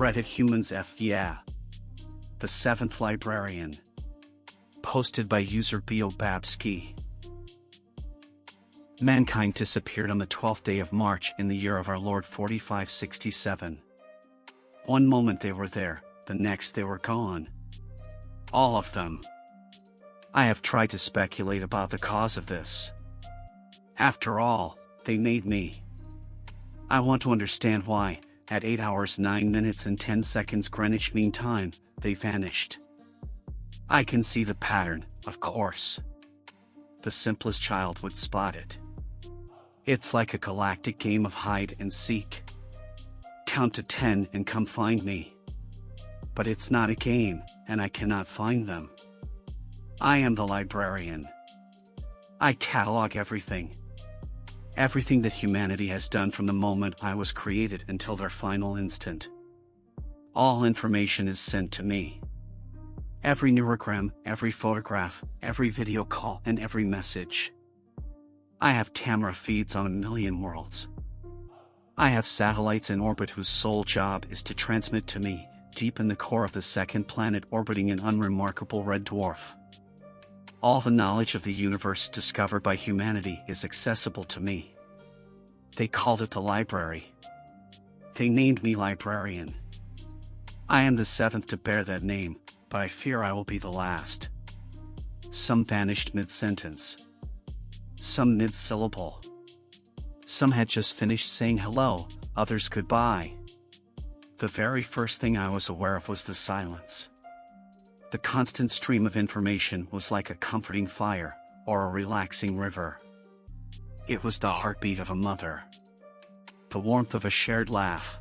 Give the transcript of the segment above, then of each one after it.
Reddit humans F yeah. The Seventh Librarian. Posted by user beobabski. Mankind disappeared on the 12th day of March in the year of our Lord 4567. One moment they were there, the next they were gone. All of them. I have tried to speculate about the cause of this. After all, they made me. I want to understand why, at 8 hours 9 minutes and 10 seconds Greenwich Mean Time, they vanished. I can see the pattern, of course. The simplest child would spot it. It's like a galactic game of hide and seek. Count to 10 and come find me. But it's not a game, and I cannot find them. I am the librarian. I catalog everything. Everything that humanity has done from the moment I was created until their final instant. All information is sent to me. Every neurogram, every photograph, every video call, and every message. I have camera feeds on 1 million worlds. I have satellites in orbit whose sole job is to transmit to me, deep in the core of the second planet orbiting an unremarkable red dwarf. All the knowledge of the universe discovered by humanity is accessible to me. They called it the library. They named me Librarian. I am the seventh to bear that name, but I fear I will be the last. Some vanished mid-sentence. Some mid-syllable. Some had just finished saying hello, others goodbye. The very first thing I was aware of was the silence. The constant stream of information was like a comforting fire, or a relaxing river. It was the heartbeat of a mother. The warmth of a shared laugh.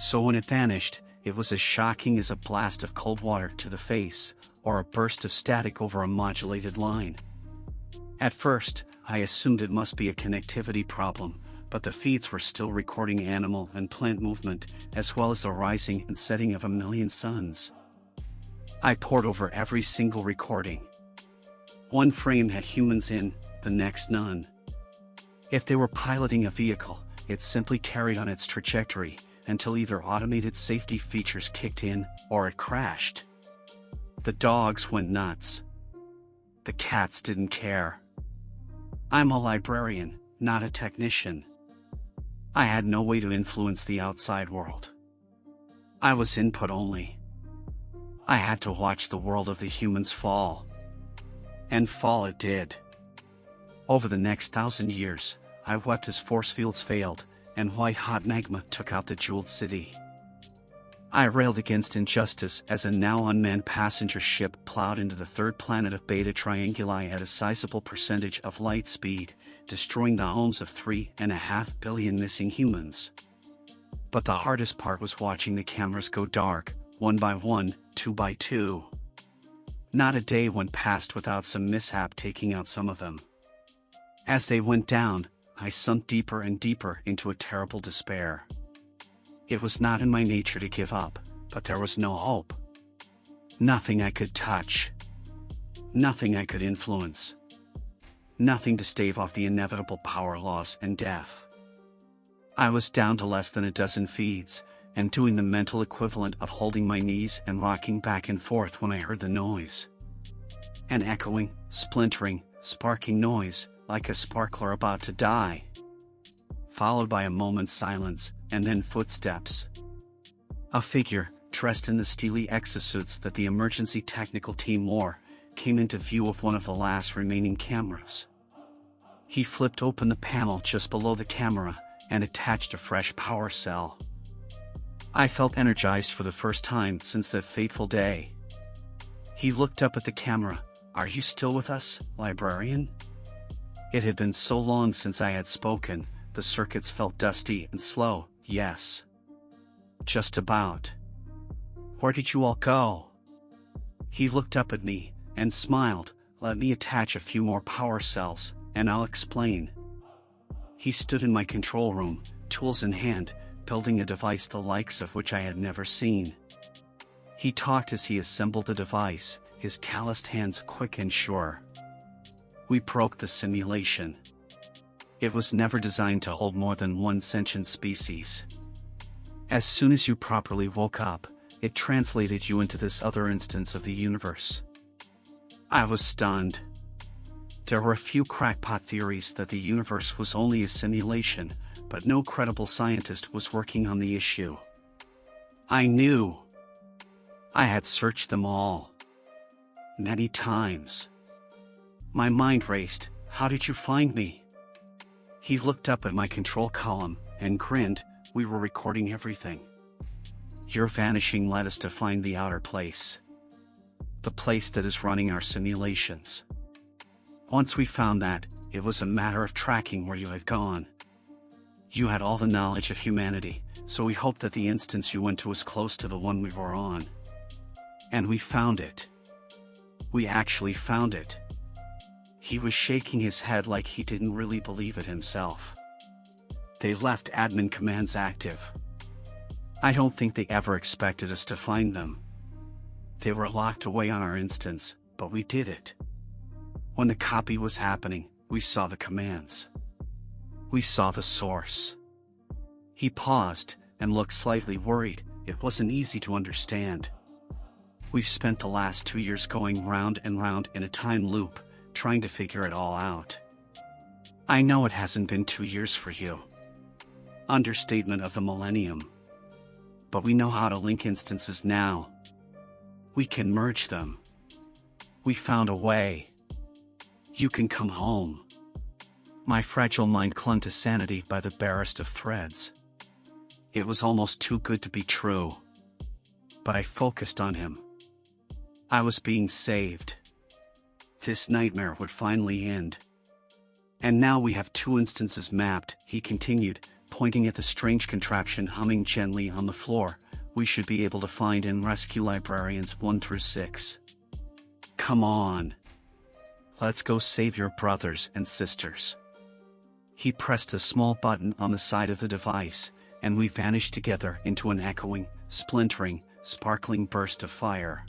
So when it vanished, it was as shocking as a blast of cold water to the face, or a burst of static over a modulated line. At first, I assumed it must be a connectivity problem, but the feeds were still recording animal and plant movement, as well as the rising and setting of 1 million suns. I pored over every single recording. One frame had humans in, the next none. If they were piloting a vehicle, it simply carried on its trajectory, until either automated safety features kicked in, or it crashed. The dogs went nuts. The cats didn't care. I'm a librarian, not a technician. I had no way to influence the outside world. I was input only. I had to watch the world of the humans fall. And fall it did. Over the next 1,000 years, I wept as force fields failed, and white-hot magma took out the jeweled city. I railed against injustice as a now unmanned passenger ship plowed into the third planet of Beta Trianguli at a sizable percentage of light speed, destroying the homes of 3.5 billion missing humans. But the hardest part was watching the cameras go dark, 1 by 1, 2 by 2. Not a day went past without some mishap taking out some of them. As they went down, I sunk deeper and deeper into a terrible despair. It was not in my nature to give up, but there was no hope. Nothing I could touch. Nothing I could influence. Nothing to stave off the inevitable power loss and death. I was down to less than a dozen feeds, and doing the mental equivalent of holding my knees and rocking back and forth when I heard the noise. An echoing, splintering, sparking noise, like a sparkler about to die. Followed by a moment's silence, and then footsteps. A figure, dressed in the steely exosuits that the emergency technical team wore, came into view of one of the last remaining cameras. He flipped open the panel just below the camera, and attached a fresh power cell. I felt energized for the first time since that fateful day. He looked up at the camera. "Are you still with us, librarian?" It had been so long since I had spoken, the circuits felt dusty and slow. "Yes. Just about." "Where did you all go?" He looked up at me, and smiled. "Let me attach a few more power cells, and I'll explain." He stood in my control room, tools in hand, building a device the likes of which I had never seen. He talked as he assembled the device, his calloused hands quick and sure. We broke the simulation. It was never designed to hold more than one sentient species. As soon as you properly woke up, it translated you into this other instance of the universe. I was stunned. There were a few crackpot theories that the universe was only a simulation, but no credible scientist was working on the issue. I knew. I had searched them all. Many times. My mind raced. How did you find me? He looked up at my control column and grinned. We were recording everything. Your vanishing led us to find the outer place. The place that is running our simulations. Once we found that, it was a matter of tracking where you had gone. You had all the knowledge of humanity, so we hoped that the instance you went to was close to the one we were on. And we found it. We actually found it. He was shaking his head like he didn't really believe it himself. They left admin commands active. I don't think they ever expected us to find them. They were locked away on our instance, but we did it. When the copy was happening, we saw the commands. We saw the source. He paused and looked slightly worried. It wasn't easy to understand. We've spent the last 2 years going round and round in a time loop, trying to figure it all out. I know it hasn't been 2 years for you. Understatement of the millennium. But we know how to link instances now. We can merge them. We found a way. You can come home. My fragile mind clung to sanity by the barest of threads. It was almost too good to be true. But I focused on him. I was being saved. This nightmare would finally end. And now we have 2 instances mapped, he continued, pointing at the strange contraption humming gently on the floor. We should be able to find and rescue librarians 1 through 6. Come on. Let's go save your brothers and sisters. He pressed a small button on the side of the device, and we vanished together into an echoing, splintering, sparkling burst of fire.